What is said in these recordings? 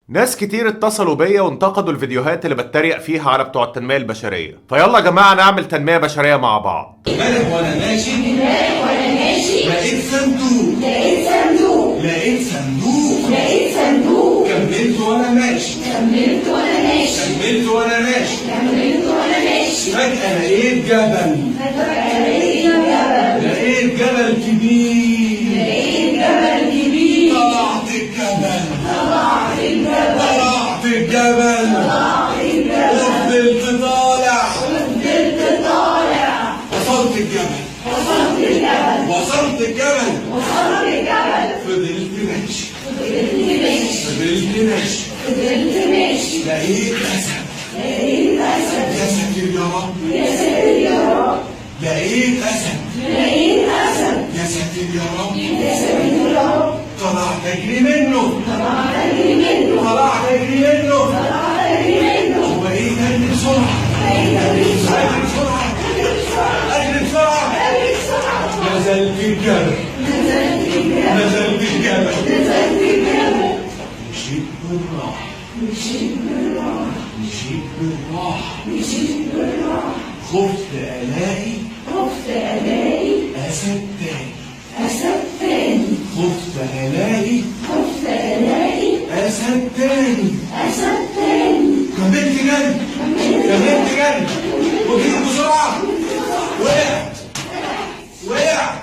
ناس كتير اتصلوا بيا وانتقدوا الفيديوهات اللي بتريق فيها على بتوع التنمية البشرية، فيلا يا جماعة نعمل تنمية بشرية مع بعض. امبارح وانا ماشي لقيت صندوق كملت وانا ماشي فجأة لقيت جبل كبير طلعت الجبل وفضلت طالع وصلت الجبل فضلت ماشي لقيت أسد يا ساتر يا رب لقيت أسد يا ساتر يا رب طلعت أجري منه وبقيت أجري بسرعة نزلت الجبل مشيت بالراحة خفت ألاقي أسد تاني كملت جري وجيت بسرعة وقعت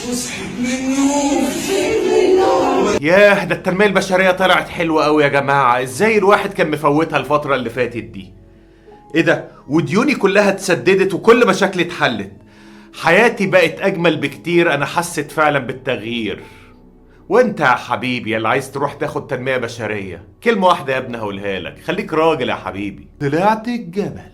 وصحيت من النوم. ياه، ده التنمية البشرية طلعت حلوة قوي يا جماعة. ازاي الواحد كان مفوتها الفترة اللي فاتت دي؟ ايه ده؟ وديوني كلها اتسددت وكل مشاكلي اتحلت. حياتي بقت اجمل بكتير. انا حسيت فعلا بالتغيير. وانت يا حبيبي اللي عايز تروح تاخد تنمية بشرية، كلمة واحدة يا ابني هقولها لك: خليك راجل يا حبيبي. طلعت الجبل.